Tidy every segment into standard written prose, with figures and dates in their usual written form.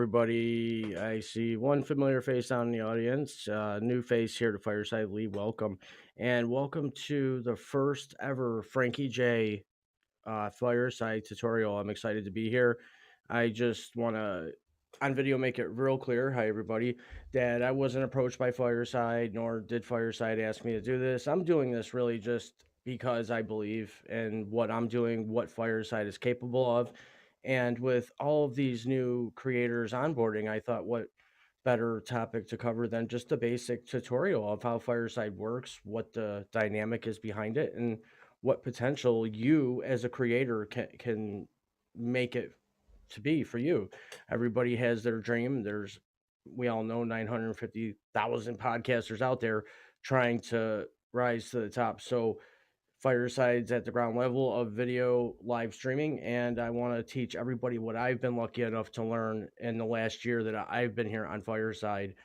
everybody. I see one familiar face down in the audience, new face here to Fireside. Lee, welcome. And welcome to the first ever Frankie J Fireside tutorial. I'm excited to be here. I just want to, on video, make it real clear, hi everybody, that I wasn't approached by Fireside, nor did Fireside ask me to do this. I'm doing this really just because I believe in what I'm doing, what Fireside is capable of. And with all of these new creators onboarding, I thought what better topic to cover than just a basic tutorial of how Fireside works, what the dynamic is behind it, and what potential you as a creator can make it to be for you. Everybody has their dream. We all know 950,000 podcasters out there trying to rise to the top. So Fireside's at the ground level of video live streaming, and I want to teach everybody what I've been lucky enough to learn in the last year that I've been here on Fireside.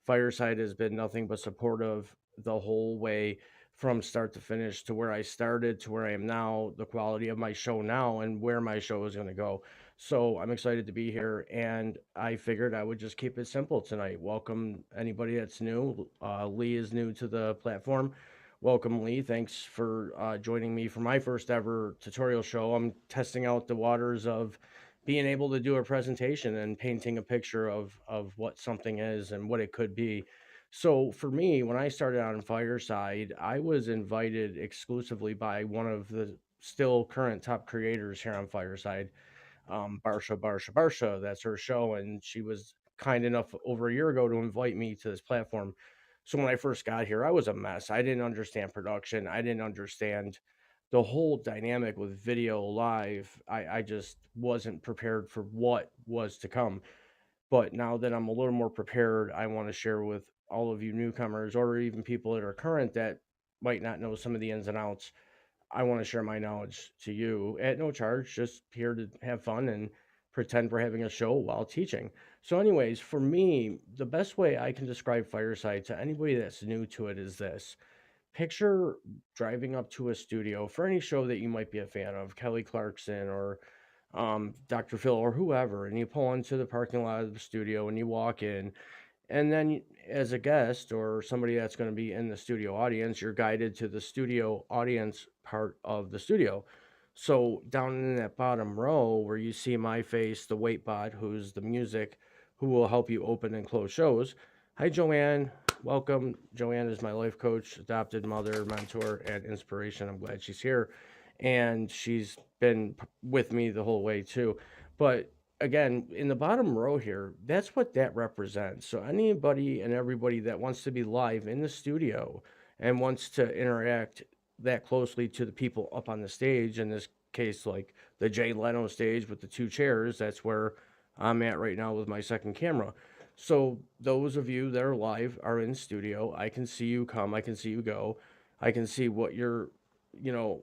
Fireside has been nothing but supportive the whole way from start to finish, to where I started to where I am now, the quality of my show now, and where my show is going to go. So I'm excited to be here, and I figured I would just keep it simple tonight. Welcome anybody that's new. Lee is new to the platform. Welcome, Lee. Thanks for joining me for my first ever tutorial show. I'm testing out the waters of being able to do a presentation and painting a picture of what something is and what it could be. So for me, when I started on Fireside, I was invited exclusively by one of the still current top creators here on Fireside, Barsha. That's her show, and she was kind enough over a year ago to invite me to this platform. So when I first got here, I was a mess. I didn't understand production. I didn't understand the whole dynamic with video live. I just wasn't prepared for what was to come. But now that I'm a little more prepared, I want to share with all of you newcomers, or even people that are current that might not know some of the ins and outs. I want to share my knowledge to you at no charge, just here to have fun and pretend we're having a show while teaching. So, anyways, for me, the best way I can describe Fireside to anybody that's new to it is this: picture driving up to a studio for any show that you might be a fan of, Kelly Clarkson or Dr. Phil or whoever, and you pull into the parking lot of the studio and you walk in, and then as a guest or somebody that's going to be in the studio audience, you're guided to the studio audience part of the studio. So down in that bottom row where you see my face, the wait bot, who's the music, who will help you open and close shows. Hi, Joanne. Welcome. Joanne is my life coach, adopted mother, mentor, and inspiration. I'm glad she's here. And she's been with me the whole way too. But again, in the bottom row here, that's what that represents. So anybody and everybody that wants to be live in the studio and wants to interact that closely to the people up on the stage, in this case, like the Jay Leno stage with the two chairs, that's where I'm at right now with my second camera. So those of you that are live are in studio. I can see you come, I can see you go. I can see what you're,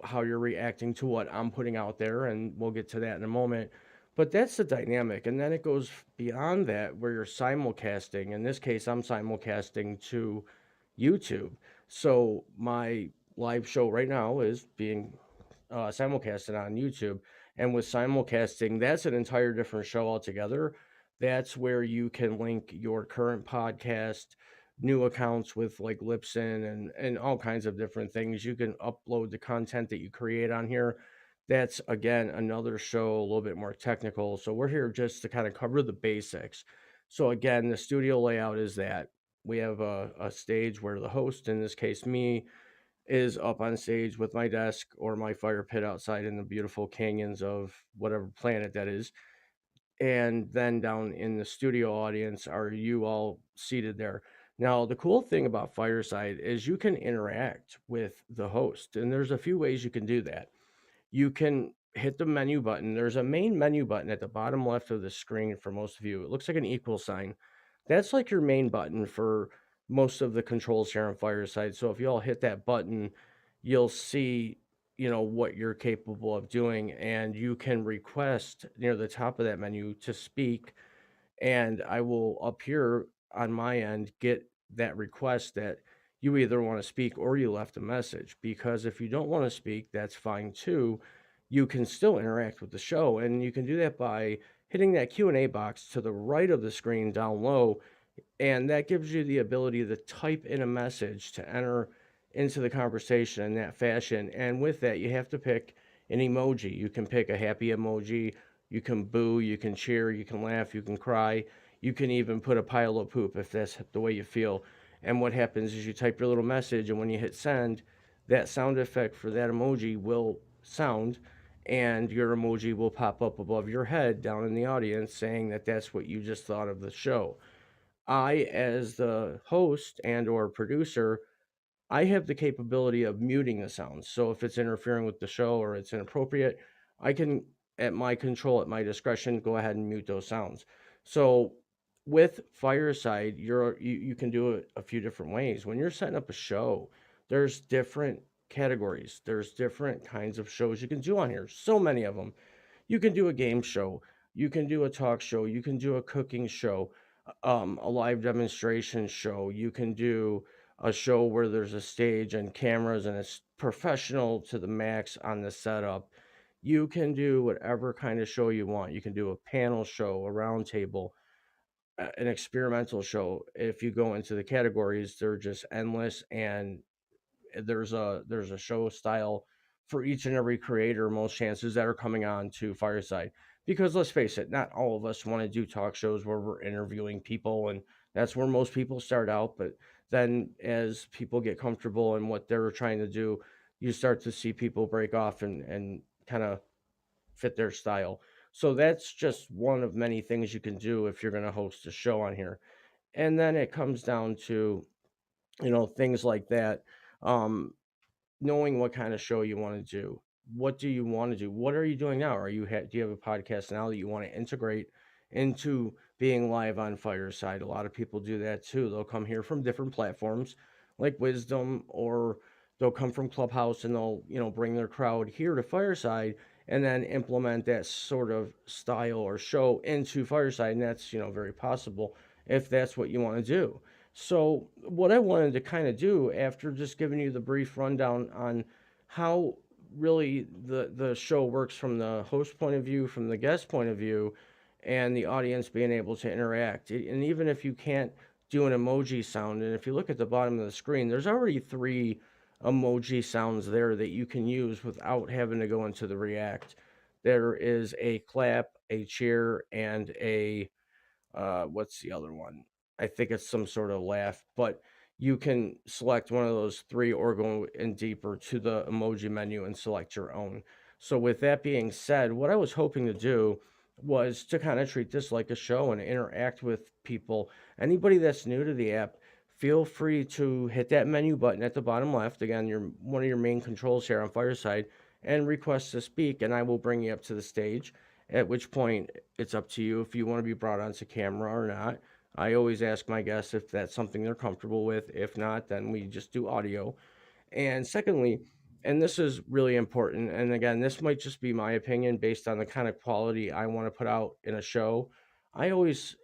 how you're reacting to what I'm putting out there, and we'll get to that in a moment. But that's the dynamic. And then it goes beyond that where you're simulcasting. In this case, I'm simulcasting to YouTube. So my live show right now is being simulcasted on YouTube. And with simulcasting, that's an entire different show altogether. That's where you can link your current podcast, new accounts with like Libsyn and all kinds of different things. You can upload the content that you create on here. That's again another show, a little bit more technical. So we're here just to kind of cover the basics. So again, the studio layout is that we have a stage where the host, in this case me, is up on stage with my desk or my fire pit outside in the beautiful canyons of whatever planet that is. And then down in the studio audience are you all seated there. Now, the cool thing about Fireside is you can interact with the host, and there's a few ways you can do that. You can hit the menu button. There's a main menu button at the bottom left of the screen for most of you. It looks like an equal sign. That's like your main button for most of the controls here on Fireside. So if you all hit that button, you'll see, what you're capable of doing, and you can request near the top of that menu to speak, and I will up here on my end get that request that you either want to speak or you left a message. Because if you don't want to speak, that's fine too. You can still interact with the show, and you can do that by hitting that Q&A box to the right of the screen down low, and that gives you the ability to type in a message to enter into the conversation in that fashion. And with that, you have to pick an emoji. You can pick a happy emoji, you can boo, you can cheer, you can laugh, you can cry, you can even put a pile of poop if that's the way you feel. And what happens is you type your little message, and when you hit send, that sound effect for that emoji will sound, and your emoji will pop up above your head down in the audience saying that that's what you just thought of the show. I, as the host and or producer, I have the capability of muting the sounds. So if it's interfering with the show or it's inappropriate, I can, at my control, at my discretion, go ahead and mute those sounds. So with Fireside, you can do it a few different ways. When you're setting up a show, there's different categories. There's different kinds of shows you can do on here. So many of them. You can do a game show, you can do a talk show, you can do a cooking show, a live demonstration show, you can do a show where there's a stage and cameras and it's professional to the max on the setup. You can do whatever kind of show you want. You can do a panel show, a round table, an experimental show. If you go into the categories, they're just endless, and there's a show style for each and every creator, most chances, that are coming on to Fireside. Because let's face it, not all of us want to do talk shows where we're interviewing people, and that's where most people start out. But then as people get comfortable in what they're trying to do, you start to see people break off and kind of fit their style. So that's just one of many things you can do if you're going to host a show on here. And then it comes down to, things like that. Um, Knowing what kind of show you want to do. What do you want to do? What are you doing now? Do you have a podcast now that you want to integrate into being live on Fireside? A lot of people do that too. They'll come here from different platforms like Wisdom, or they'll come from Clubhouse and they'll, bring their crowd here to Fireside and then implement that sort of style or show into Fireside. And that's, very possible if that's what you want to do. So, what I wanted to kind of do after just giving you the brief rundown on how really the show works from the host point of view, from the guest point of view, and the audience being able to interact. And even if you can't do an emoji sound, and if you look at the bottom of the screen, there's already three emoji sounds there that you can use without having to go into the React. There is a clap, a cheer, and a what's the other one? I think it's some sort of laugh, but you can select one of those three or go in deeper to the emoji menu and select your own. So, with that being said, what I was hoping to do was to kind of treat this like a show and interact with people. Anybody that's new to the app, feel free to hit that menu button at the bottom left. Again, your one of your main controls here on Fireside, and request to speak, and I will bring you up to the stage. At which point, it's up to you if you want to be brought onto camera or not. I always ask my guests if that's something they're comfortable with. If not, then we just do audio. And secondly, and this is really important, and again, this might just be my opinion based on the kind of quality I want to put out in a show. I always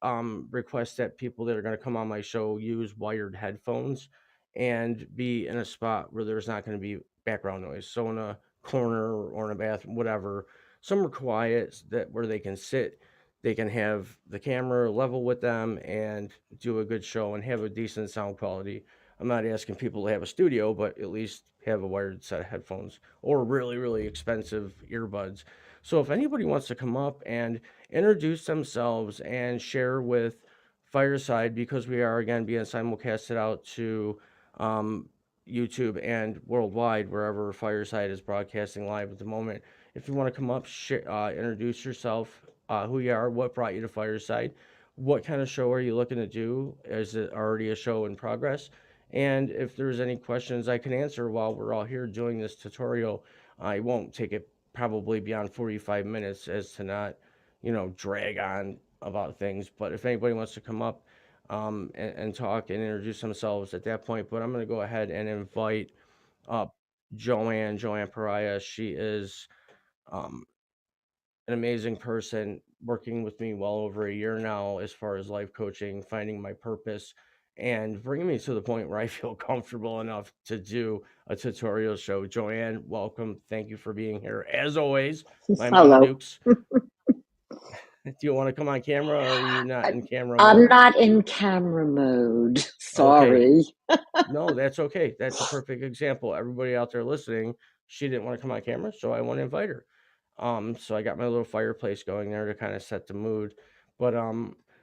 request that people that are going to come on my show use wired headphones and be in a spot where there's not going to be background noise. So in a corner or in a bathroom, whatever, somewhere quiet that where they can sit, they can have the camera level with them and do a good show and have a decent sound quality. I'm not asking people to have a studio, but at least have a wired set of headphones or really, really expensive earbuds. So if anybody wants to come up and introduce themselves and share with Fireside, because we are again being simulcasted out to um, YouTube and worldwide, wherever Fireside is broadcasting live at the moment. If you want to come up, introduce yourself, who you are, what brought you to Fireside, what kind of show are you looking to do? Is it already a show in progress? And if there's any questions I can answer while we're all here doing this tutorial, I won't take it probably beyond 45 minutes as to not, drag on about things. But if anybody wants to come up and talk and introduce themselves at that point, but I'm going to go ahead and invite up Joanne Pariah. She is um, an amazing person, working with me well over a year now as far as life coaching, finding my purpose, and bringing me to the point where I feel comfortable enough to do a tutorial show. Joanne, welcome. Thank you for being here. As always, my Hello. Marmadukes. Do you want to come on camera or are you not I, in camera I'm mode? not in camera mode. Okay. Sorry. No, that's okay. That's a perfect example. Everybody out there listening, she didn't want to come on camera, so I want to invite her. So I got my little fireplace going there to kind of set the mood. But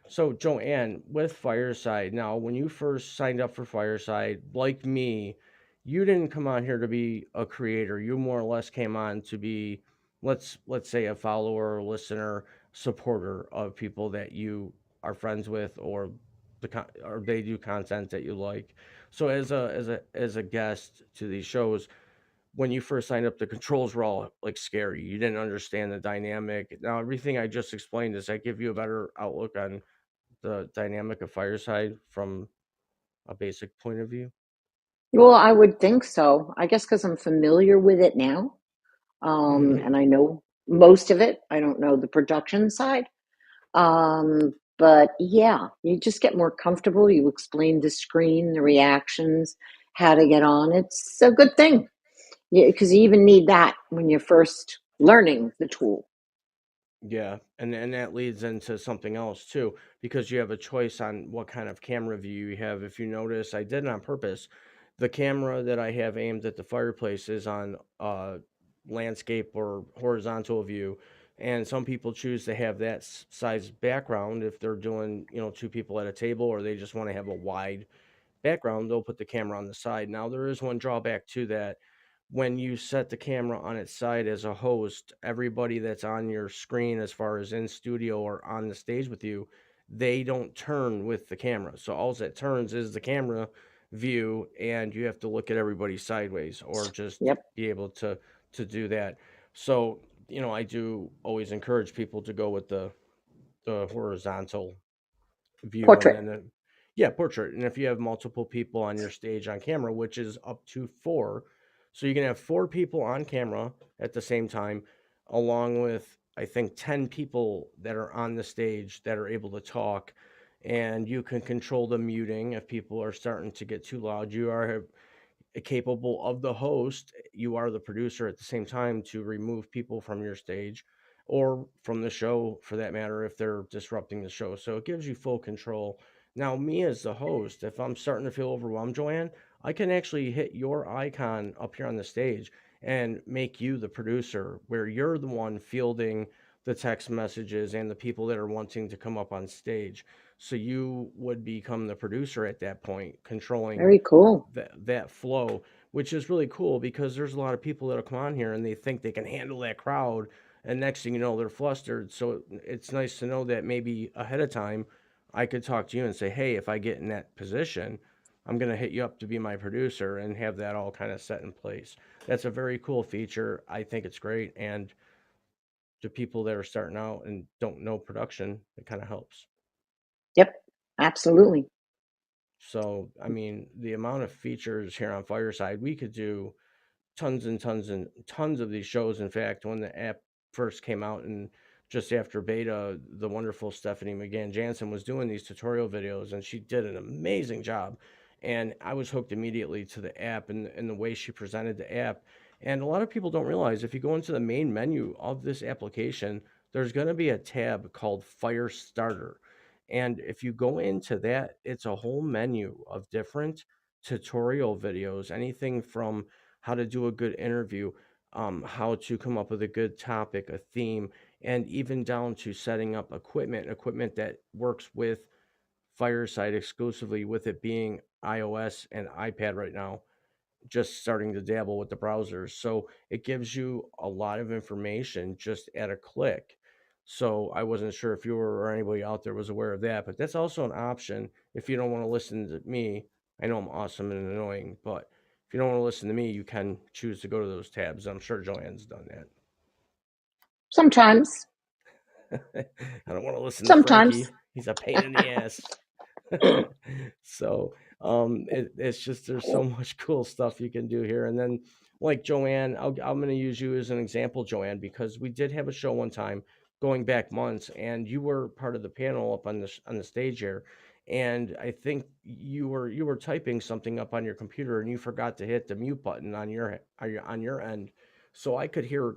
so Joanne, with Fireside, now when you first signed up for Fireside, like me, you didn't come on here to be a creator. You more or less came on to be, let's say, a follower, listener, supporter of people that you are friends with, or or they do content that you like. So as a guest to these shows, when you first signed up, the controls were all like scary. You didn't understand the dynamic. Now everything I just explained, does that give you a better outlook on the dynamic of Fireside from a basic point of view? Well, I would think so. I guess because I'm familiar with it now, Hmm. and I know most of it. I don't know the production side. But yeah, you just get more comfortable. You explain the screen, the reactions, how to get on. It's a good thing because you even need that when you're first learning the tool. Yeah, and that leads into something else too, because you have a choice on what kind of camera view you have. If you notice, I did it on purpose. The camera that I have aimed at the fireplace is on landscape or horizontal view, and some people choose to have that size background if they're doing, two people at a table, or they just want to have a wide background, they'll put the camera on the side. Now, there is one drawback to that. When you set the camera on its side as a host, everybody that's on your screen, as far as in studio or on the stage with you, they don't turn with the camera. So all that turns is the camera view, and you have to look at everybody sideways or just Yep. be able to do that. So, I do always encourage people to go with the horizontal view, and Portrait. then yeah, portrait. And if you have multiple people on your stage on camera, which is up to four, so you can have four people on camera at the same time, along with I think 10 people that are on the stage that are able to talk, and you can control the muting if people are starting to get too loud. You are capable of the host, you are the producer at the same time, to remove people from your stage or from the show for that matter if they're disrupting the show. So it gives you full control. Now, me as the host, if I'm starting to feel overwhelmed, Joanne, I can actually hit your icon up here on the stage and make you the producer, where you're the one fielding the text messages and the people that are wanting to come up on stage. So you would become the producer at that point, controlling Very cool. that flow, which is really cool because there's a lot of people that'll come on here and they think they can handle that crowd, and next thing you know, they're flustered. So it's nice to know that maybe ahead of time, I could talk to you and say, hey, if I get in that position, I'm gonna hit you up to be my producer and have that all kind of set in place. That's a very cool feature. I think it's great, and to people that are starting out and don't know production, it kind of helps. Yep. Absolutely. So, I mean, the amount of features here on Fireside, we could do tons and tons and tons of these shows. In fact, when the app first came out and just after beta, the wonderful Stephanie McGann Jansen was doing these tutorial videos, and she did an amazing job. And I was hooked immediately to the app and the way she presented the app. And a lot of people don't realize, if you go into the main menu of this application, there's going to be a tab called Fire Starter. And if you go into that, it's a whole menu of different tutorial videos, anything from how to do a good interview, how to come up with a good topic, a theme, and even down to setting up equipment that works with Fireside exclusively, with it being iOS and iPad right now, just starting to dabble with the browsers. So it gives you a lot of information just at a click. So I wasn't sure if you were or anybody out there was aware of that, but that's also an option if you don't want to listen to me. I know I'm awesome and annoying, but if you don't want to listen to me, you can choose to go to those tabs. I'm sure Joanne's done Sometimes. that. I don't want to listen to Sometimes. Frankie. He's a pain in the ass. So it's just there's so much cool stuff you can do here. And then, like Joanne, I'm going to use you as an example, Joanne, because we did have a show one time going back months, and you were part of the panel up on the stage here. And I think you were typing something up on your computer, and you forgot to hit the mute button on your end. So I could hear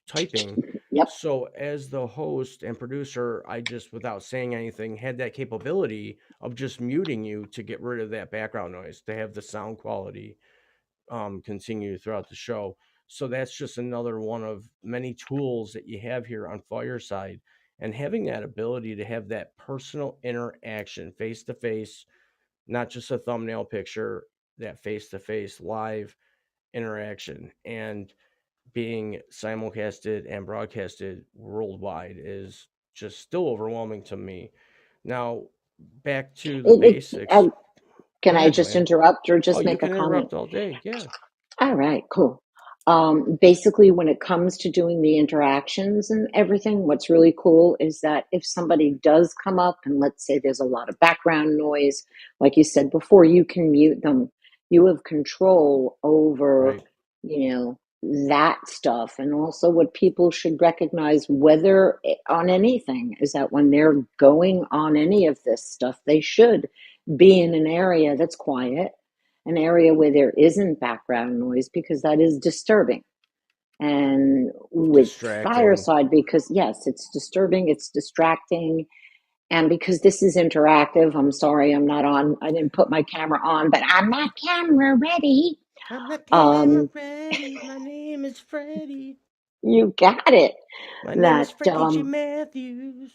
typing, Yep. So as the host and producer, I just, without saying anything, had that capability of just muting you to get rid of that background noise, to have the sound quality continue throughout the show. So that's just another one of many tools that you have here on Fireside. And having that ability to have that personal interaction face to face, not just a thumbnail picture, that face to face live interaction, and being simulcasted and broadcasted worldwide is just still overwhelming to me. Now, back to the It, basics. can Go I ahead, just Joanne. interrupt or Oh, just you make a can comment? interrupt all day. Yeah, All right, cool. Basically, when it comes to doing the interactions and everything, what's really cool is that if somebody does come up and let's say there's a lot of background noise, like you said before, you can mute them. You have control over, right. you know, that stuff. And also, what people should recognize, whether on anything, is that when they're going on any of this stuff, they should be in an area that's quiet, an area where there isn't background noise because that is disturbing. And with Distracting. Fireside, because yes, it's disturbing, it's distracting, and because this is interactive, I'm sorry, I didn't put my camera on, but I'm not camera ready. I'm not camera Um, ready. My name is Freddie. you got it. My name is That, Freddie G. Matthews.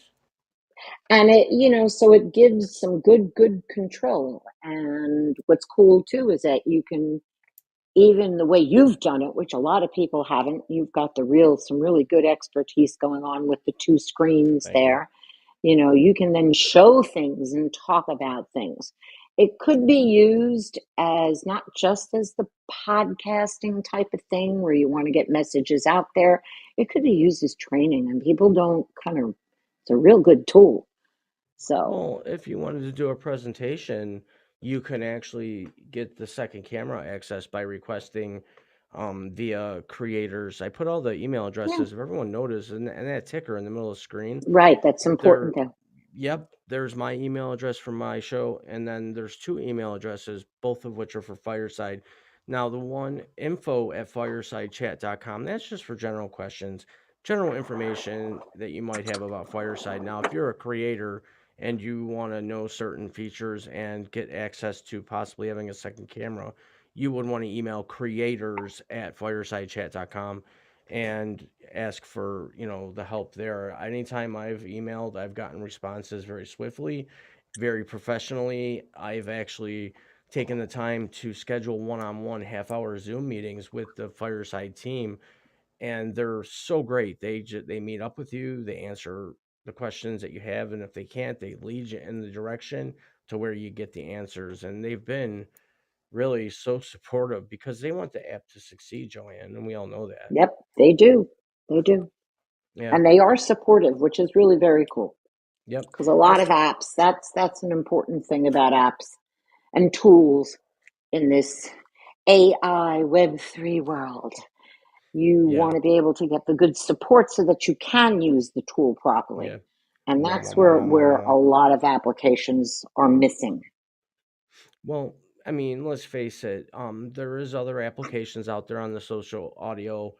and it, so it gives some good control. And what's cool too is that you can, even the way you've done it, which a lot of people haven't, you've got some really good expertise going on with the two screens Thank you. there. You can then show things and talk about things. It could be used as not just as the podcasting type of thing where you want to get messages out there. It could be used as training, and people don't kind of, it's a real good tool. So, Well, if you wanted to do a presentation, you can actually get the second camera access by requesting via creators. I put all the email yeah, addresses, if everyone noticed, and that ticker in the middle of the screen. right. That's important There, though. yep, there's my email address for my show, and then there's two email addresses, both of which are for Fireside. Now, the one info@firesidechat.com, that's just for general questions, general information that you might have about Fireside. Now, if you're a creator and you want to know certain features and get access to possibly having a second camera, you would want to email creators@firesidechat.com and ask for the help there. Anytime I've emailed, I've gotten responses very swiftly, very professionally. I've actually taken the time to schedule one-on-one half-hour Zoom meetings with the Fireside team, and they're so great. They meet up with you, they answer the questions that you have, and if they can't, they lead you in the direction to where you get the answers. And they've been really so supportive because they want the app to succeed, Joanne, and we all know that. Yep, they do. They do. Yeah. And they are supportive, which is really very cool. Yep. Because a lot of That's apps, that's an important thing about apps and tools in this AI Web3 world. You yeah. want to be able to get the good support so that you can use the tool properly. Yeah. And Wah, that's wah, wah, wah, wah, where wah. a lot of applications are missing. Well, I mean, let's face it. There is other applications out there on the social audio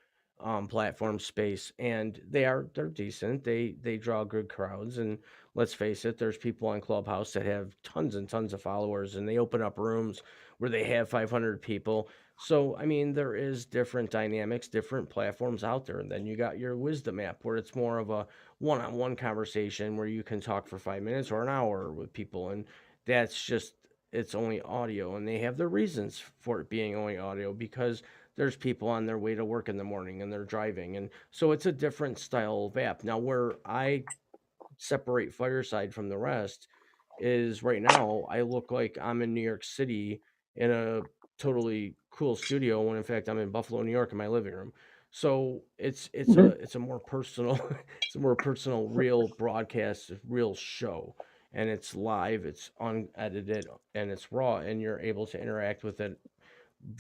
platform space, and they're decent. They draw good crowds, and let's face it, there's people on Clubhouse that have tons and tons of followers, and they open up rooms where they have 500 people. So, I mean, there is different dynamics, different platforms out there. And then you got your Wisdom app, where it's more of a one-on-one conversation where you can talk for 5 minutes or an hour with people, and that's just it's only audio, and they have their reasons for it being only audio because there's people on their way to work in the morning and they're driving, and so it's a different style of app. Now, where I separate Fireside from the rest is right now I look like I'm in New York City in a totally cool studio when in fact I'm in Buffalo, New York in my living room. So Mhm. it's a more personal it's a more personal real broadcast, real show, and it's live, it's unedited, and it's raw, and you're able to interact with it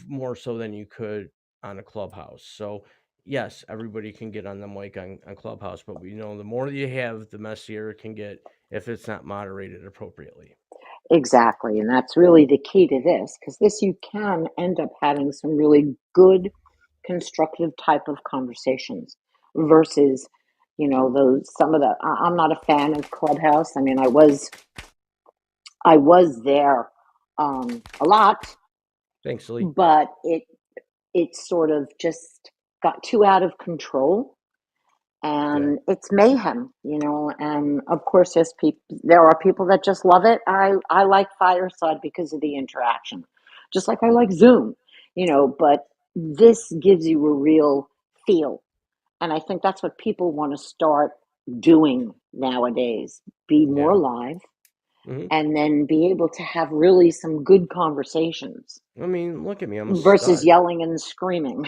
more so than you could on a Clubhouse. So yes, everybody can get on the mic on Clubhouse, but we know the more you have, the messier it can get if it's not moderated appropriately. Exactly. And that's really the key to this, because this you can end up having some really good, constructive type of conversations versus You know, those some of the. I'm not a fan of Clubhouse. I mean, I was there a lot, Thanks, Lee. but it sort of just got too out of control, Yeah, and it's mayhem, you know. And of course, there are people that just love it. I like Fireside because of the interaction, just like I like Zoom, you know. But this gives you a real feel, and I think that's what people want to start doing nowadays: be more yeah. live, Hmm. and then be able to have really some good conversations I mean, look at me. I'm a versus stud. yelling and screaming.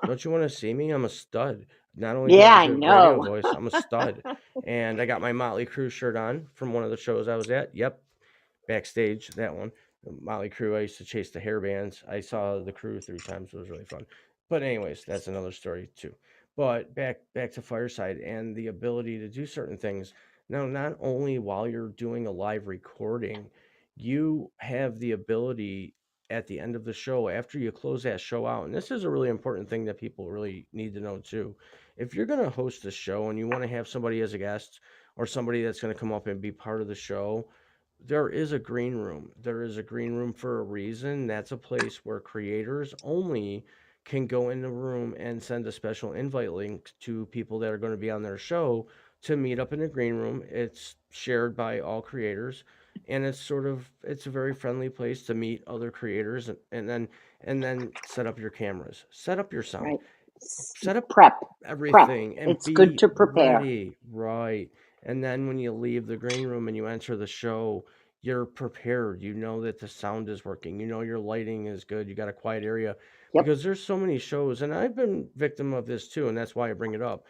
Don't you want to see me? I'm a stud. Not only do I Yeah, have a I good radio know. voice, I'm a stud. And I got my Motley Crue shirt on from one of the shows I was at. Yep, backstage, that one. Motley Crue, I used to chase the hair bands. I saw the crew 3 times. It was really fun. But anyways, that's another story too. But back to Fireside and the ability to do certain things. Now, not only while you're doing a live recording, you have the ability at the end of the show, after you close that show out, and this is a really important thing that people really need to know too. If you're going to host a show and you want to have somebody as a guest or somebody that's going to come up and be part of the show, there is a green room. There is a green room for a reason. That's a place where creators only can go in the room and send a special invite link to people that are going to be on their show to meet up in the green room. It's shared by all creators, and it's a very friendly place to meet other creators, and then set up your cameras, set up your sound, Right. set up Prep. Prep. everything, and It's good be to prepare. ready, right? And then when you leave the green room and you enter the show, you're prepared. You know that the sound is working. You know your lighting is good. You got a quiet area, Yep. because there's so many shows, and I've been victim of this too, and that's why I bring it up,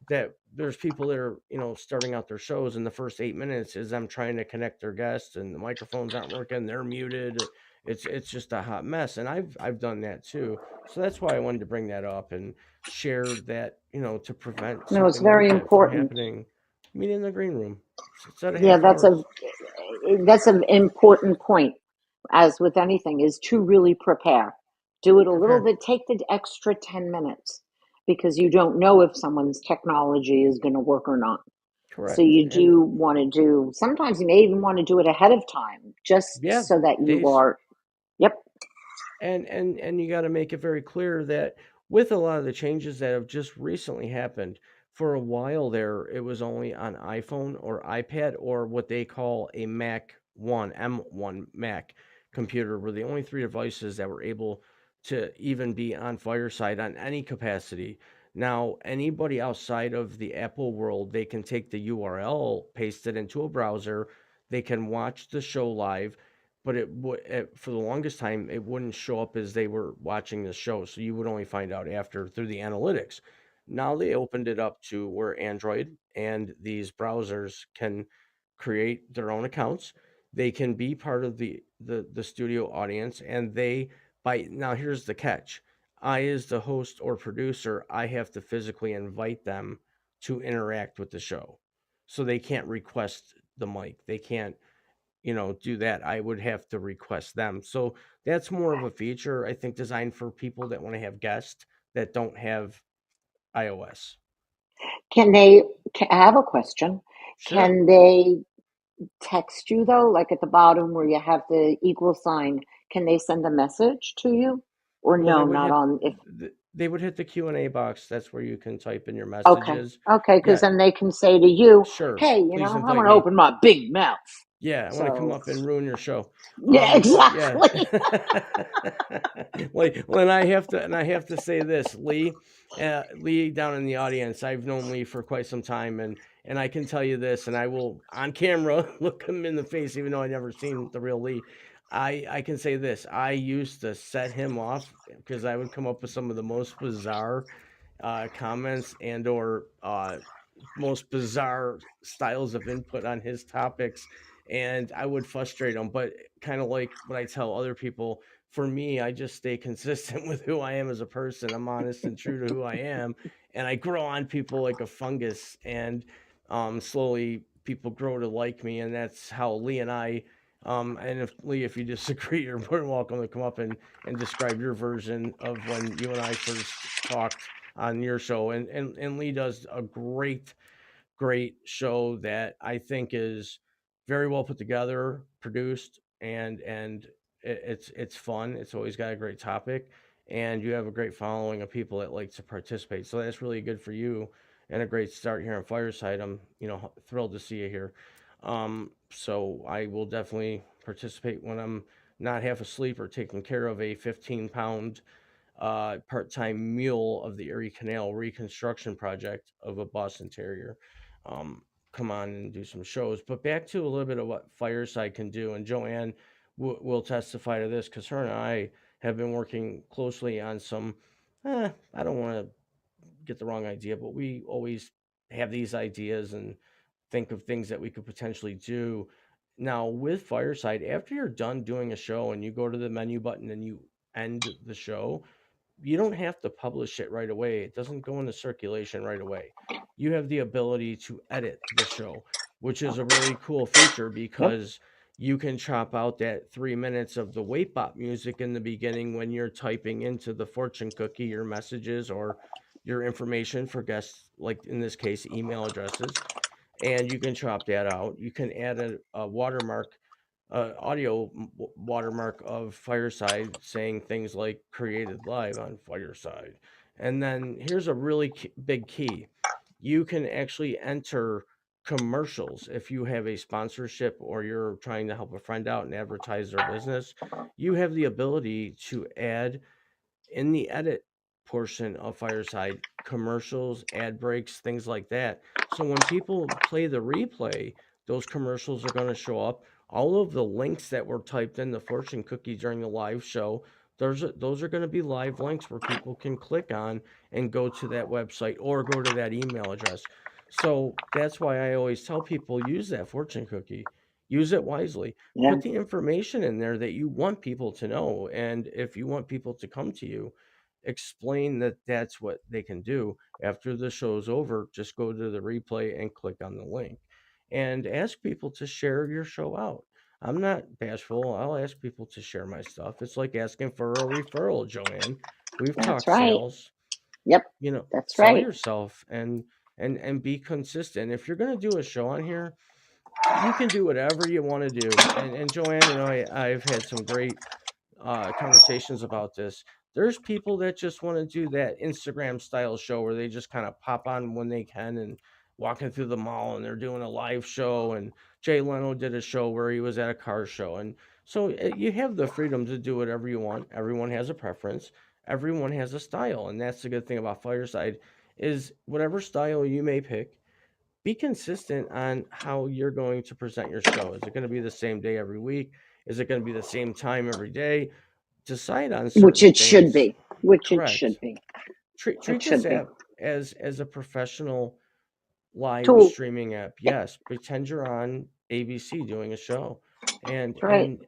that there's people that are, starting out their shows, and the first 8 minutes is them trying to connect their guests, and the microphones aren't working, they're muted. It's just a hot mess, and I've done that too. So that's why I wanted to bring that up and share that, to prevent No, it's something like very that from important. happening. Meet in the green room. Set a Yeah, half hour. that's an important point. As with anything, is to really prepare. Do it a little Prepare. bit. Take the extra 10 minutes because you don't know if someone's technology is going to work or not. So Correct. you And do want to do. Sometimes you may even want to do it ahead of time, just yeah, so that you days. are. Yep. And you got to make it very clear that with a lot of the changes that have just recently happened, for a while there it was only on iPhone or iPad or what they call a Mac 1 M1 Mac computer, were the only three devices that were able to even be on Fireside on any capacity. Now anybody outside of the Apple world, they can take the URL, paste it into a browser, they can watch the show live, but it would, for the longest time it wouldn't show up as they were watching the show, so you would only find out after through the analytics. Now they opened it up to where Android and these browsers can create their own accounts. They can be part of the studio audience, and they by now here's the catch. I, as the host or producer, I have to physically invite them to interact with the show, so they can't request the mic, they can't, do that. I would have to request them. So that's more of a feature, I think, designed for people that want to have guests that don't have iOS. Can they? I have a question. Sure. Can they text you though? Like at the bottom where you have the equal sign, can they send a message to you? Or Well, no, not on if they would hit the Q&A box. That's where you can type in your okay. messages. Okay, because Yeah, then they can say to you, sure. hey, Please I invite want to me. open my big mouth. Yeah, I want to come So up and ruin your show. yeah, Yeah. exactly. Well, and I have to say this, Lee, Lee down in the audience. I've known Lee for quite some time, and I can tell you this, and I will on camera look him in the face, even though I never seen the real Lee. I can say this. I used to set him off because I would come up with some of the most bizarre comments and or most bizarre styles of input on his topics, and I would frustrate him. But kind of like what I tell other people, for me, I just stay consistent with who I am as a person. I'm honest and true to who I am, and I grow on people like a fungus, and slowly people grow to like me, and that's how Lee and I. And if Lee, if you disagree, you're more than welcome to come up and describe your version of when you and I first talked on your show. And Lee does a great great show that I think is very well put together, produced, and it's fun. It's always got a great topic, and you have a great following of people that like to participate. So that's really good for you and a great start here on Fireside. I'm thrilled to see you here. So I will definitely participate when I'm not half asleep or taking care of a 15-pound part-time mule of the Erie Canal reconstruction project of a Boston Terrier. Um, Come on and do some shows. But back to a little bit of what Fireside can do, and Joanne will testify to this because her and I have been working closely on some. I don't want to get the wrong idea, but we always have these ideas and think of things that we could potentially do. Now, with Fireside, after you're done doing a show and you go to the menu button and you end the show, you don't have to publish it right away. It doesn't go into circulation right away. You have the ability to edit the show, which is a really cool feature Yep. because you can chop out that 3 minutes of the wait bot music in the beginning when you're typing into the fortune cookie your messages or your information for guests, like in this case, email addresses, and you can chop that out. You can add a watermark, audio watermark of Fireside saying things like created live on Fireside. And then here's a really big key: you can actually enter commercials if you have a sponsorship or you're trying to help a friend out and advertise their business. You have the ability to add in the edit portion of Fireside, commercials, ad breaks, things like that. So when people play the replay, those commercials are going to show up. All of the links that were typed in the fortune cookie during the live show, those are going to be live links where people can click on and go to that website or go to that email address. So that's why I always tell people use that fortune cookie. Use it wisely. Yeah. Put the information in there that you want people to know, and if you want people to come to you, explain that that's what they can do. After the show's over, just go to the replay and click on the link and ask people to share your show out. I'm not bashful. I'll ask people to share my stuff. It's like asking for a referral, Joanne. We've That's talked right. sales. Yep. That's Sell right. yourself and be consistent. If you're going to do a show on here, you can do whatever you want to do. And Joanne and I've had some great conversations about this. There's people that just want to do that Instagram style show where they just kind of pop on when they can and walking through the mall and they're doing a live show. And Jay Leno did a show where he was at a car show. And so you have the freedom to do whatever you want. Everyone has a preference. Everyone has a style. And that's the good thing about Fireside is whatever style you may pick, be consistent on how you're going to present your show. Is it going to be the same day every week? Is it going to be the same time every day? Decide on Which certain it should things. be. Which it should Correct. be. It Treat this should be. app as a professional live Tool. streaming app. Yes, pretend you're on ABC doing a show, and That's right.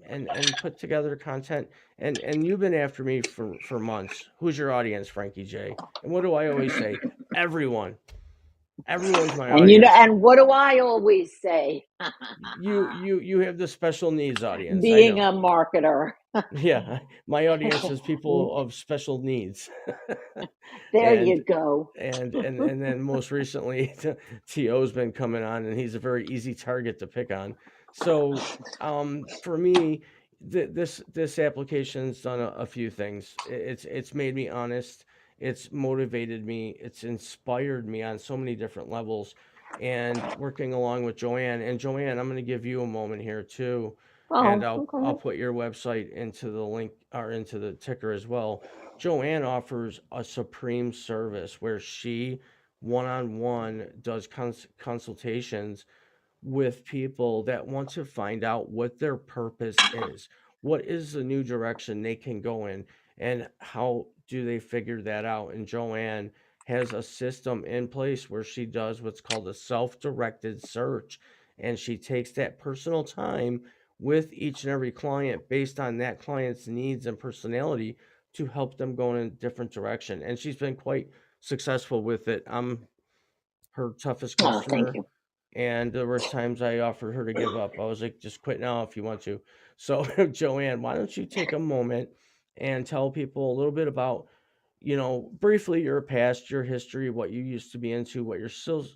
and and put together content. And you've been after me for months. Who's your audience, Frankie J? And what do I always say? Everyone. Everyone's my And audience. and what do I always say? You have the special needs audience. I Being know. a marketer. Yeah, my audience is people of special needs. There and you go. and then most recently TO's been coming on and he's a very easy target to pick on. So for me, this application's done a few things. It's made me honest, it's motivated me, it's inspired me on so many different levels. And working along with Joanne, and Joanne, I'm going to give you a moment here too, and Oh, I'll okay. put your website into the link or into the ticker as well. Joanne offers a supreme service where she one on one does consultations with people that want to find out what their purpose is. What is the new direction they can go in, and how do they figure that out? And Joanne has a system in place where she does what's called a self directed search. And she takes that personal time with each and every client based on that client's needs and personality to help them go in a different direction. And she's been quite successful with it. I'm her toughest Oh, thank customer, you. and there was times I offered her to give up. I was like, just quit now if you want to. So, Joanne, why don't you take a moment and tell people a little bit about briefly your past, your history, what you used to be into, what you're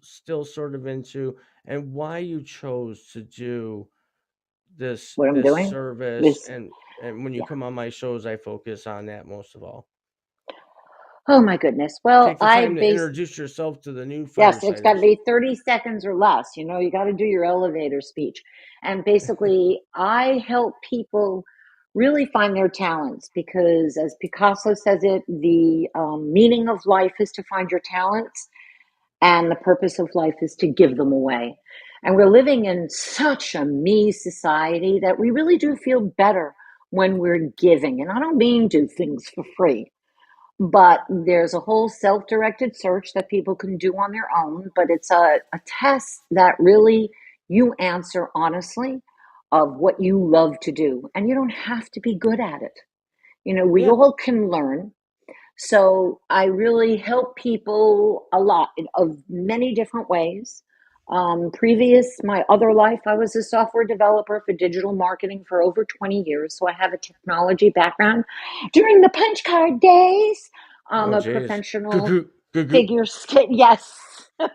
still sort of into, and why you chose to do What I'm this doing service. is, And when you yeah. come on my shows, I focus on that most of all. Oh my goodness. Well, Take the time to introduce yourself to the new yes, it's got to firesiders. be 30 seconds or less. You got to do your elevator speech. And basically, I help people really find their talents because, as Picasso says it, the meaning of life is to find your talents, and the purpose of life is to give them away. And we're living in such a me society that we really do feel better when we're giving. And I don't mean do things for free. But there's a whole self directed search that people can do on their own. But it's a test that really you answer honestly of what you love to do. And you don't have to be good at it. We Yeah. all can learn. So I really help people a lot of many different ways. Previous, my other life, I was a software developer for digital marketing for over 20 years. So I have a technology background. During the punch card days, I'm Oh, a geez. Goo professional goo goo goo. figure skate. Yes.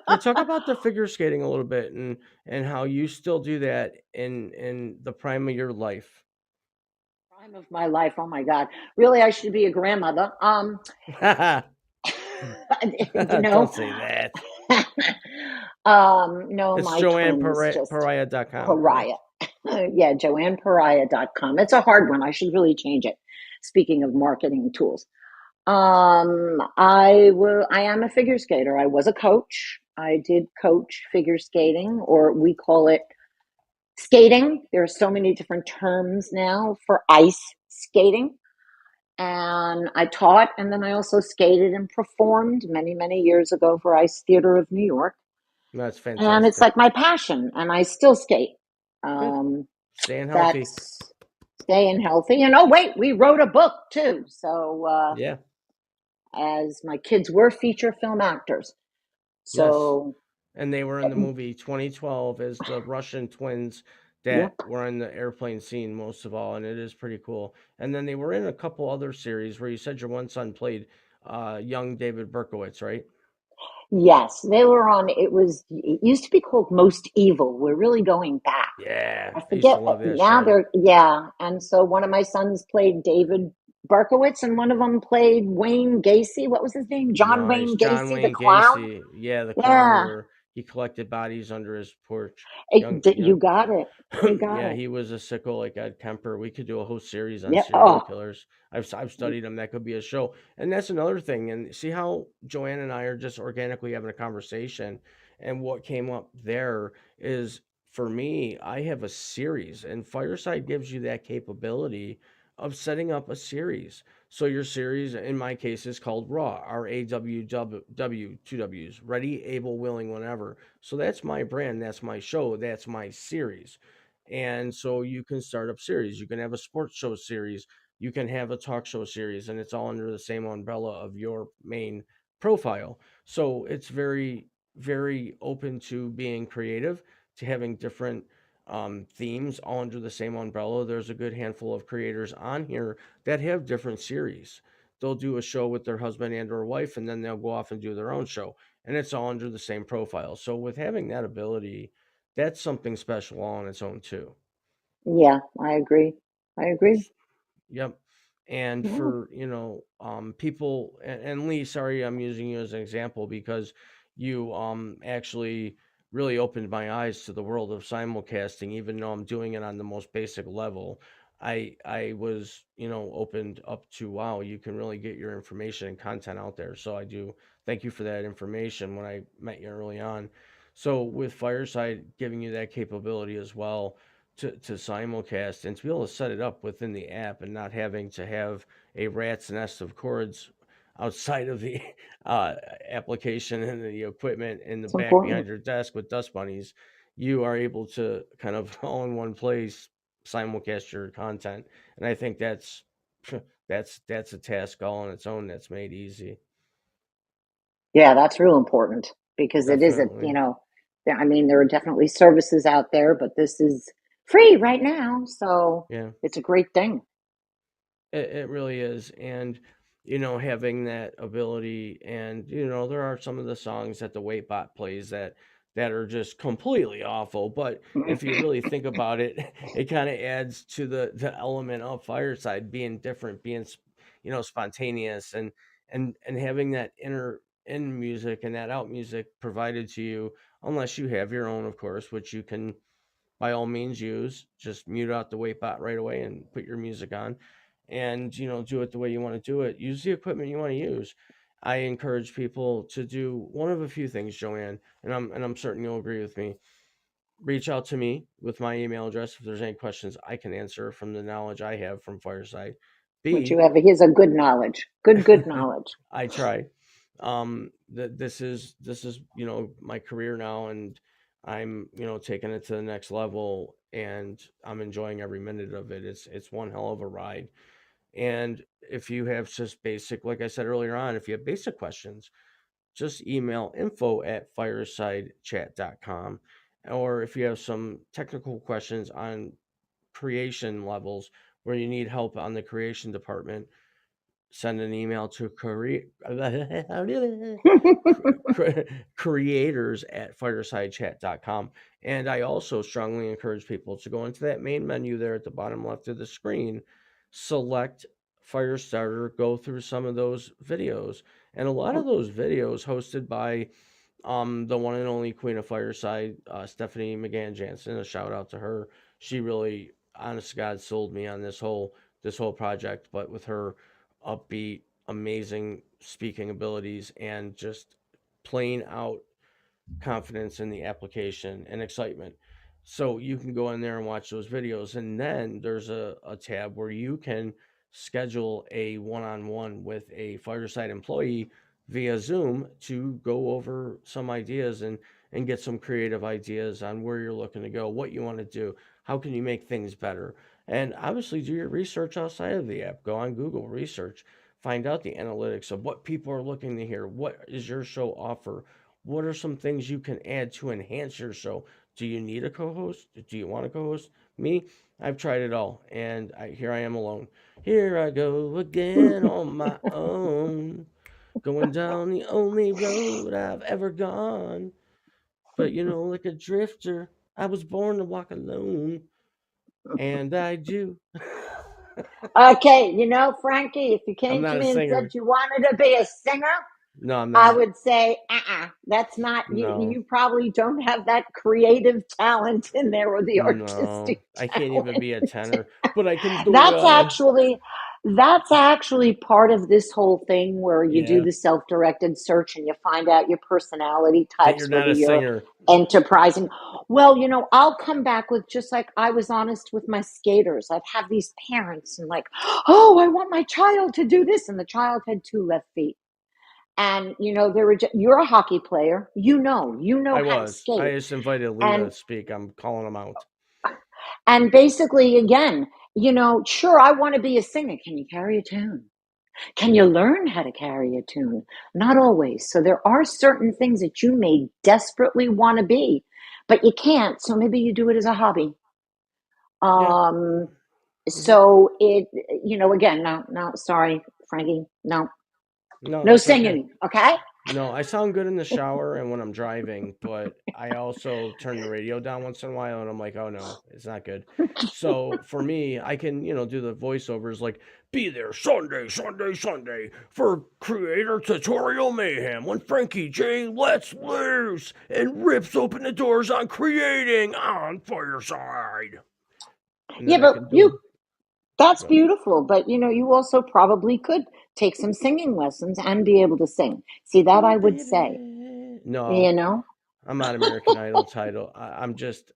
Yeah, talk about the figure skating a little bit, and how you still do that in the prime of your life. Prime of my life. Oh my God. Really, I should be a grandmother. You know, Don't say that. no, It's my twins just JoannePariah.com, pariah. correct? Yeah, JoannePariah.com. It's a hard one. I should really change it. Speaking of marketing tools. I am a figure skater. I was a coach. I did coach figure skating, or we call it skating. There are so many different terms now for ice skating. And I taught, and then I also skated and performed many, many years ago for Ice Theater of New York. That's And it's fantastic. like my passion, and I still skate. Good. Um, Staying healthy. that's staying healthy. And oh, wait, we wrote a book too. So, Yeah. as my kids were feature film actors. Yes. So, And they were in the eh, movie 2012 as the Russian twins that yep. were in the airplane scene most of all, and it is pretty cool. And then they were in a couple other series where you said your one son played young David Berkowitz, right? Yes, they were on. It used to be called Most Evil. We're really going back. Yeah, I I used to forget. love that Now show. they're, yeah. And so one of my sons played David Berkowitz, and one of them played Wayne Gacy. What was his name? John Nice. Wayne John Gacy, the Wayne clown. Gacy. Yeah, the clown Yeah, where he collected bodies under his porch. you Young got it. You got Yeah, it. he was a sicko like Ed Kemper. We could do a whole series on Yeah. serial Oh, killers. I've studied them. That could be a show. And that's another thing. And see how Joanne and I are just organically having a conversation. And what came up there is, for me, I have a series, and Fireside gives you that capability of setting up a series. So your series, in my case, is called Raw, RAWW, two W's, ready, able, willing, whenever. So that's my brand, that's my show, that's my series. And so you can start up series. You can have a sports show series. You can have a talk show series, and it's all under the same umbrella of your main profile. So it's very, very open to being creative, to having different themes all under the same umbrella. There's a good handful of creators on here that have different series. They'll do a show with their husband and or wife, and then they'll go off and do their own show, and it's all under the same profile. So with having that ability, that's something special all on its own too. yeah. I agree. I agree. Yep. And Yeah. for, people, and Lee, sorry, I'm using you as an example because you actually really opened my eyes to the world of simulcasting, even though I'm doing it on the most basic level. I was, opened up to, wow, you can really get your information and content out there. So I do thank you for that information when I met you early on. So with Fireside giving you that capability as well, to simulcast and to be able to set it up within the app and not having to have a rat's nest of cords outside of the uh, application and the equipment in the It's back important. behind your desk with dust bunnies, you are able to kind of all in one place simulcast your content. And I think that's that's a task all on its own that's made easy. Yeah, that's real important because it is Definitely. I mean, there are definitely services out there, but this is free right now. So Yeah. it's a great thing. It really is. And having that ability. And there are some of the songs that the Waitbot plays that are just completely awful, but if you really think about it, it kind of adds to the element of Fireside being different, being spontaneous, and having that inner in music and that out music provided to you, unless you have your own, of course, which you can by all means use. Just mute out the wait bot right away and put your music on, and do it the way you want to do it. Use the equipment you want to use. I encourage people to do one of a few things, Joanne, and I'm certain you'll agree with me. Reach out to me with my email address if there's any questions I can answer from the knowledge I have from Fireside. What you B, have here's a good knowledge. Good knowledge. I try. This is my career now, and I'm taking it to the next level, and I'm enjoying every minute of it. It's one hell of a ride. And if you have just basic, like I said earlier on, if you have basic questions, just email info@firesidechat.com. Or if you have some technical questions on creation levels where you need help on the creation department, send an email to creators at firesidechat.com. And I also strongly encourage people to go into that main menu there at the bottom left of the screen, select Firestarter, go through some of those videos. And a lot of those videos hosted by the one and only Queen of Fireside, Stephanie McGann Jansen. A shout out to her. She really, honest to God, sold me on this whole project. But with her upbeat, amazing speaking abilities and just plain out confidence in the application and excitement. So you can go in there and watch those videos. And then there's a tab where you can schedule a one on one with a Fireside employee via Zoom to go over some ideas and get some creative ideas on where you're looking to go, what you want to do, how can you make things better. And obviously, do your research outside of the app. Go on Google, research, find out the analytics of what people are looking to hear. What is your show offer? What are some things you can add to enhance your show? Do you need a co-host? Do you want a co-host? Me, I've tried it all, and here I am alone. Here I go again on my own, going down the only road I've ever gone. But like a drifter, I was born to walk alone, and I do. Okay, Frankie, if you I'm came to not a me and said singer. you wanted to be a singer, No, I'm I not. would say, that's not you. No, You probably don't have that creative talent in there or the no, artistic I can't even talent. be a tenor, but I can do That's actually that's actually part of this whole thing where you do yeah. the self-directed search and you find out your personality That you're types, not whether a you're singer. enterprising. Well, I'll come back with, just like I was honest with my skaters. I'd have these parents and like, oh, I want my child to do this, and the child had two left feet. And they were you're a hockey player, you know I how to was. I skate. just invited Lee to And speak. I'm calling him out. basically, again, sure, I want to be a singer. Can you carry a tune? Can you Yeah. learn how to carry a tune? Not always. So there are certain things that you may desperately want to be, but you can't. So maybe you do it as a hobby. Yeah. Um, Hmm. so again, no, no, sorry, Frankie, no, No, no that's okay. singing. Okay. No, I sound good in the shower and when I'm driving, but I also turn the radio down once in a while and I'm like, oh no, it's not good. So for me, I can, do the voiceovers like, be there Sunday, Sunday, Sunday for creator tutorial mayhem when Frankie J lets loose and rips open the doors on creating on Fireside. And Yeah, then I but can do that's go. beautiful. But you also probably could take some singing lessons and be able to sing. See, that I would say, you No, know? I'm not American Idol title. I'm just,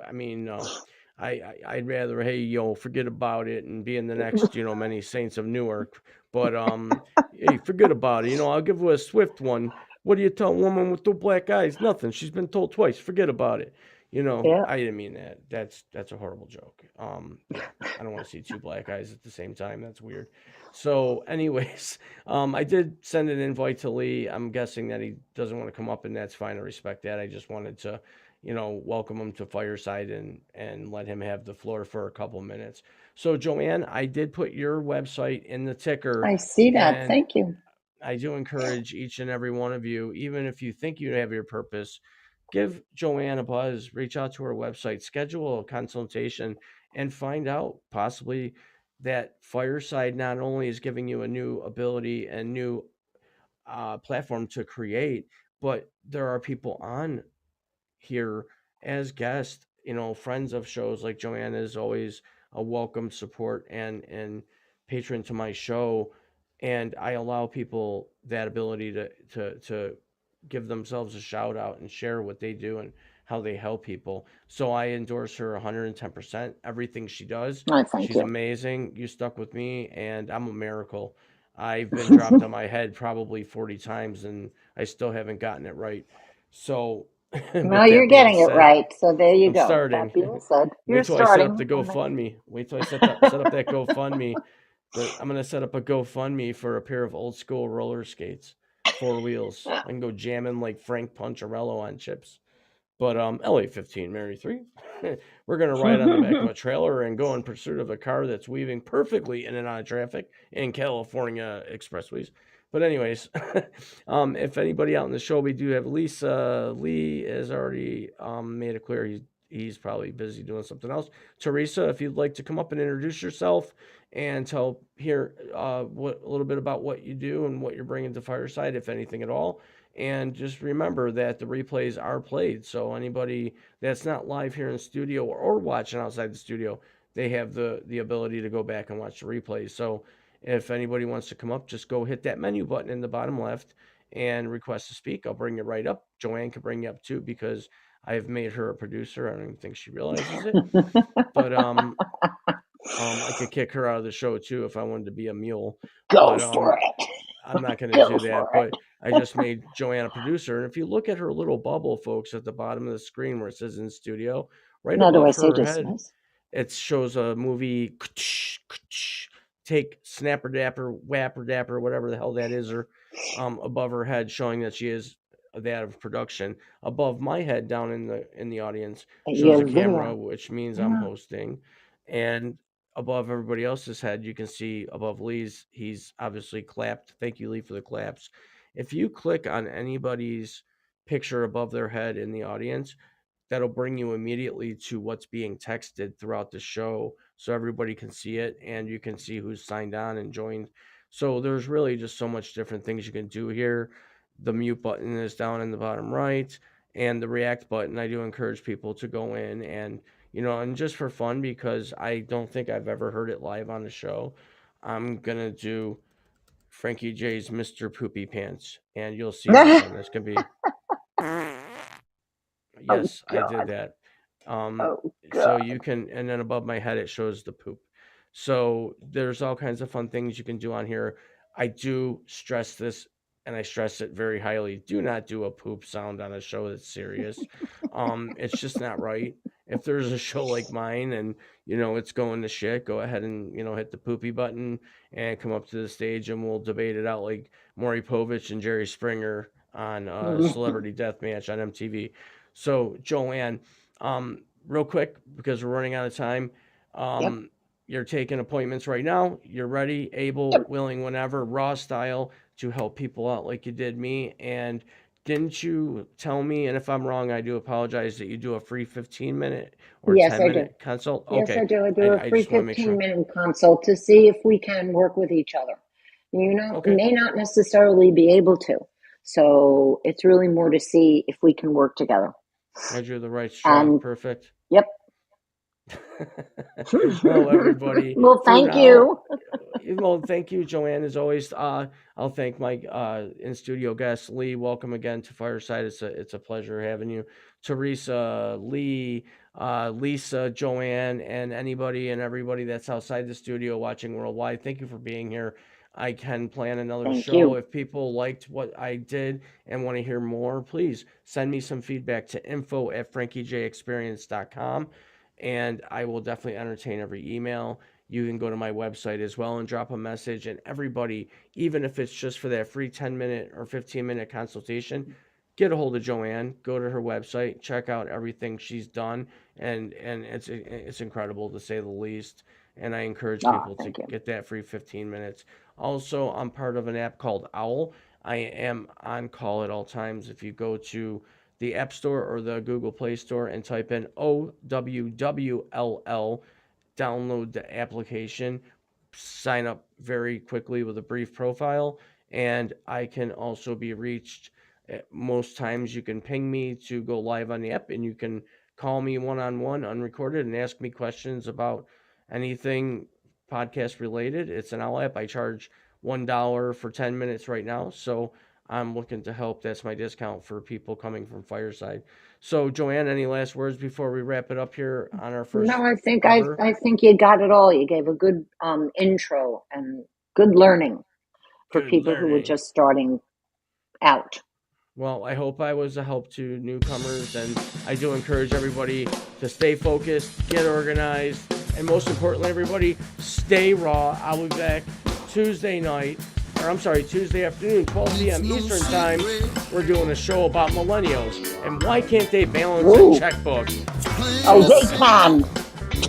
I mean, no. I'd rather, hey, forget about it and be in the next, many Saints of Newark. But hey, forget about it. I'll give her a swift one. What do you tell a woman with two black eyes? Nothing. She's been told twice. Forget about it. Yeah. I didn't mean that. That's a horrible joke. Yeah, I don't want to see two black eyes at the same time. That's weird. So, anyways, I did send an invite to Lee. I'm guessing that he doesn't want to come up, and that's fine. I respect that. I just wanted to, welcome him to Fireside and let him have the floor for a couple minutes. So, Joanne, I did put your website in the ticker, I see that. and Thank you. I do encourage each and every one of you, even if you think you have your purpose, give Joanne a buzz, reach out to her website, schedule a consultation, and find out possibly that Fireside not only is giving you a new ability and new platform to create, but there are people on here as guests, friends of shows like Joanne is always a welcome support and patron to my show. And I allow people that ability to give themselves a shout out and share what they do and how they help people. So I endorse her 110%. Everything she does. I thank She's you. amazing. You stuck with me, and I'm a miracle. I've been dropped on my head probably 40 times, and I still haven't gotten it right. So, Well, with you're that being getting it said, right. So there you I'm go. That starting. being said, you're Wait till I set up starting. the GoFundMe. Wait till I set up that GoFundMe. I'm gonna set up a GoFundMe for a pair of old school roller skates, four wheels. I can go jamming like Frank Poncherello on chips. But LA 15, Mary 3. We're going to ride on the back of a trailer and go in pursuit of a car that's weaving perfectly in and out of traffic in California expressways. But anyways, if anybody out in the show, we do have Lisa. Lee has already made it clear he's probably busy doing something else. Teresa, if you'd like to come up and introduce yourself and tell here what a little bit about what you do and what you're bringing to Fireside, if anything at all. And just remember that the replays are played. So anybody that's not live here in studio or watching outside the studio, they have the ability to go back and watch the replays. So if anybody wants to come up, just go hit that menu button in the bottom left and request to speak. I'll bring you right up. Joanne can bring you up too because I've made her a producer. I don't even think she realizes it. But I could kick her out of the show too if I wanted to be a mule. Go But for it. I'm not going to Go do for that, it. but I just made Joanna producer. And if you lok at her little bubble, folks, at the bottom of the screen where it says in studio, right Now, do I above say her head, dismiss? it shows a movie, take Snapper Dapper, Wapper Dapper, whatever the hell that is, or above her head, showing that she is that of production. Above my head, down in the audience, shows a Your camera, video. which means I'm Yeah. hosting, and above everybody else's head, you can see above Lee's, he's obviously clapped. Thank you, Lee, for the claps. If you click on anybody's picture above their head in the audience, that'll bring you immediately to what's being texted throughout the show so everybody can see it and you can see who's signed on and joined. So there's really just so much different things you can do here. The mute button is down in the bottom right, and the react button, I do encourage people to go in and just for fun, because I don't think I've ever heard it live on the show, I'm gonna do Frankie J's Mr. Poopy Pants, and you'll see how fun this can be. Oh, Yes, I did God. that. Um, Oh, so God. you can, and then above my head it shows the poop. So there's all kinds of fun things you can do on here. I do stress this, and I stress it very highly. Do not do a poop sound on a show that's serious. It's just not right. If there's a show like mine and it's going to shit, go ahead and hit the poopy button and come up to the stage and we'll debate it out like Maury Povich and Jerry Springer on Celebrity Deathmatch on MTV. So, Joanne, real quick, because we're running out of time, Yep. um, you're taking appointments right now. You're ready, able, Yep. willing, whenever, raw style to help people out like you did me. And didn't you tell me, and if I'm wrong, I do apologize, that you do a free 15-minute or Yes, 10 I do. minute consult? Yes, I Okay. do. I do a I free just want to make sure. 15-minute consult to see if we can work with each other. You know, Okay. may not necessarily be able to. So it's really more to see if we can work together. I drew the right straw. And Perfect. yep. Well, everybody, Well, for thank now, you. well, thank you, Joanne. As always, I'll thank my in studio guest Lee. Welcome again to Fireside. It's a pleasure having you, Teresa, Lee, Lisa, Joanne, and anybody and everybody that's outside the studio watching worldwide. Thank you for being here. I can plan another Thank show. you. If people liked what I did and want to hear more, please send me some feedback to info@frankiejexperience.com, and I will definitely entertain every email. You can go to my website as well and drop a message. And everybody, even if it's just for that free 10-minute or 15-minute consultation, get a hold of Joanne. Go to her website, check out everything she's done, and it's incredible to say the least. and I encourage Ah, people to thank you. get that free 15 minutes. Also, I'm part of an app called Owl. I am on call at all times. If you go to the App Store or the Google Play Store and type in OWWLL, download the application, sign up very quickly with a brief profile, and I can also be reached. Most times you can ping me to go live on the app, and you can call me one on one, unrecorded, and ask me questions about anything podcast related. It's an owl app. I charge $1 for 10 minutes right now. So I'm looking to help. That's my discount for people coming from Fireside. So, Joanne, any last words before we wrap it up here on our No, first I think ever? I think you got it all. You gave a good intro and good learning for Good people who were learning. just starting out. Well, I hope I was a help to newcomers, and I do encourage everybody to stay focused, get organized, and most importantly, everybody, stay raw. I'll be back Tuesday night, or I'm sorry, Tuesday afternoon, 12 p.m. Eastern Time. We're doing a show about millennials and why can't they balance a Woo! checkbook. Oh, So they can.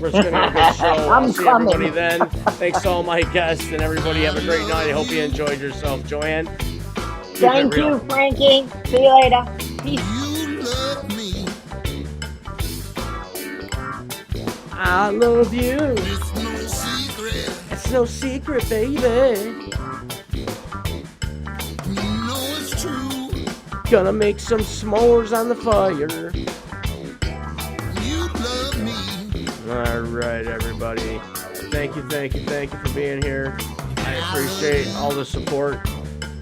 it's going to be a good show. I'll I'm see everybody coming. then. Thanks to all my guests, and everybody have a great night. I hope you enjoyed yourself. Joanne, keep it Thank real. you, Frankie. See you later. Peace. You love me. I love you. It's no secret. It's no secret, baby. You know it's true. Gonna make some s'mores on the fire. You love me. All right, everybody. Thank you for being here. I appreciate all the support.